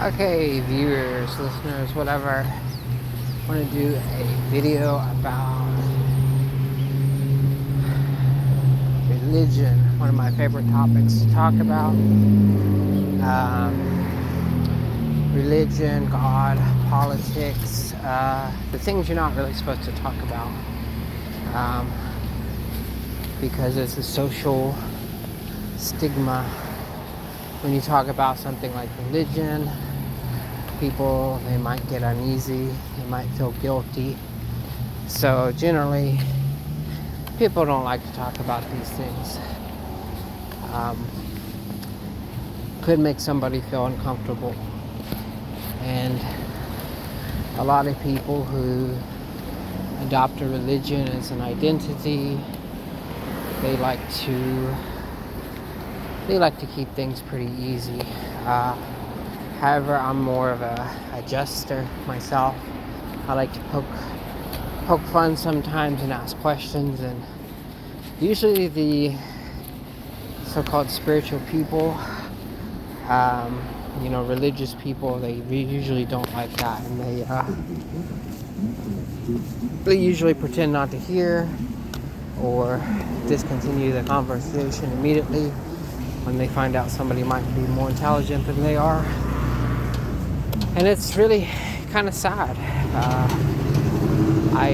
Okay, viewers, listeners, whatever. I want to do a video about religion, one of my favorite topics to talk about. Religion, God, politics, the things you're not really supposed to talk about. Because it's a social stigma when you talk about something like religion. People, they might get uneasy, they might feel guilty. So generally, people don't like to talk about these things. Could make somebody feel uncomfortable. And a lot of people who adopt a religion as an identity, they like to keep things pretty easy. However, I'm more of a jester myself. I like to poke fun sometimes and ask questions, and usually the so-called spiritual people, religious people, they usually don't like that, and they usually pretend not to hear or discontinue the conversation immediately when they find out somebody might be more intelligent than they are. And it's really kind of sad. I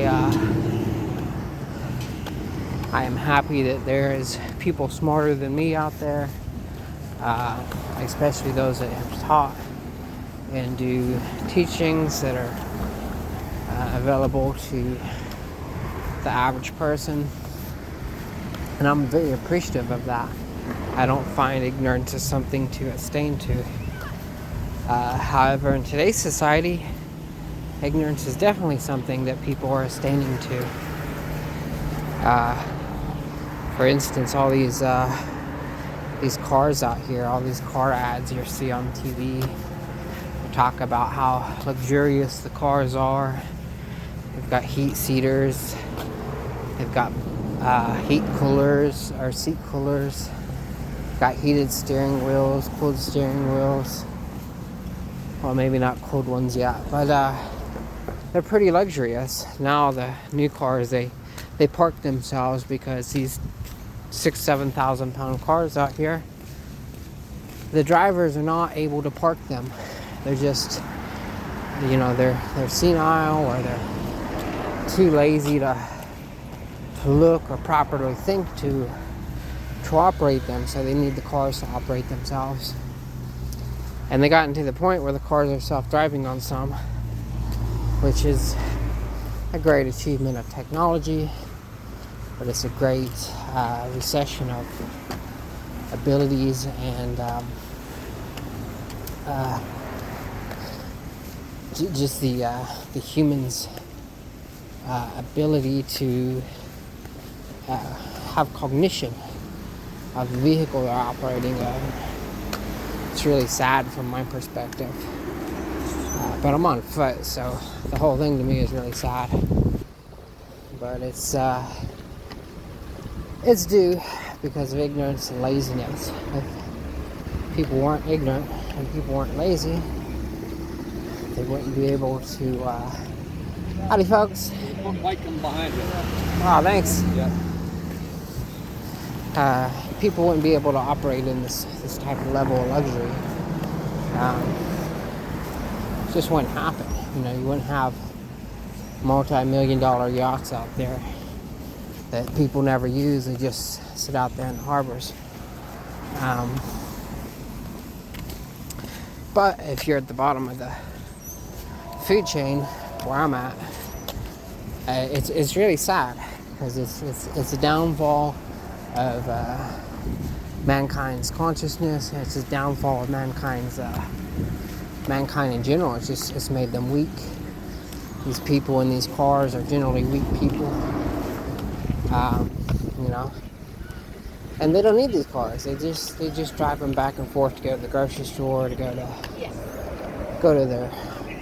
am happy that there is people smarter than me out there, especially those that have taught and do teachings that are available to the average person. And I'm very appreciative of that. I don't find ignorance as something to abstain to. However, in today's society, ignorance is definitely something that people are abstaining to. For instance, all these cars out here, all these car ads you see on TV, talk about how luxurious the cars are. They've got heat seaters. They've got heat coolers or seat coolers. Got heated steering wheels, cooled steering wheels. Well, maybe not cooled ones yet, but they're pretty luxurious. Now the new cars, they park themselves because these 6,000-7,000 pound cars out here, the drivers are not able to park them. They're just, they're senile, or they're too lazy to look or properly think to operate them, so they need the cars to operate themselves. And they gotten to the point where the cars are self-driving on some, which is a great achievement of technology, but it's a great recession of abilities and just the human's ability to have cognition of the vehicle they're operating. It's really sad from my perspective. But I'm on foot, so the whole thing to me is really sad. But it's due because of ignorance and laziness. If people weren't ignorant and people weren't lazy, they wouldn't be able to. Howdy, folks. One white come behind you. Oh, thanks. Yeah. People wouldn't be able to operate in this type of level of luxury. It just wouldn't happen. You wouldn't have multi-million-dollar yachts out there that people never use. They just sit out there in the harbors. But if you're at the bottom of the food chain, where I'm at, it's really sad because it's a downfall of mankind's consciousness. It's a downfall of mankind in general. It's made them weak. These people in these cars are generally weak people, and they don't need these cars. They just drive them back and forth to go to the grocery store, to go to their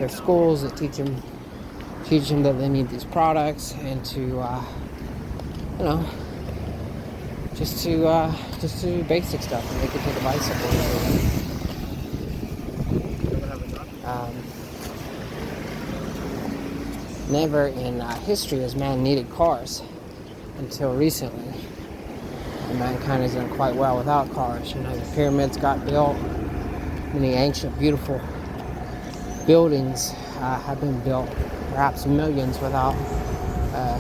schools that teach them that they need these products, and to just to do basic stuff. And they could take a bicycle. Um, Never in history has man needed cars until recently. And mankind has done quite well without cars. You know, the pyramids got built. Many ancient, beautiful buildings have been built. Perhaps millions without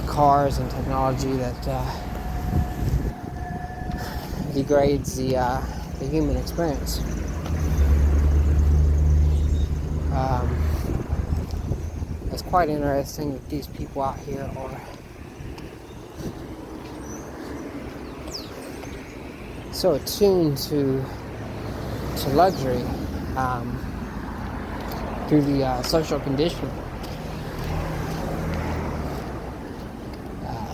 cars and technology that degrades the human experience. It's quite interesting that these people out here are so attuned to luxury through the social conditioning.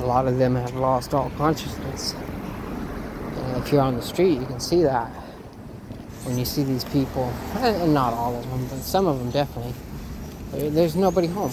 A lot of them have lost all consciousness. And if you're on the street, you can see that. When you see these people, and not all of them, but some of them definitely, there's nobody home.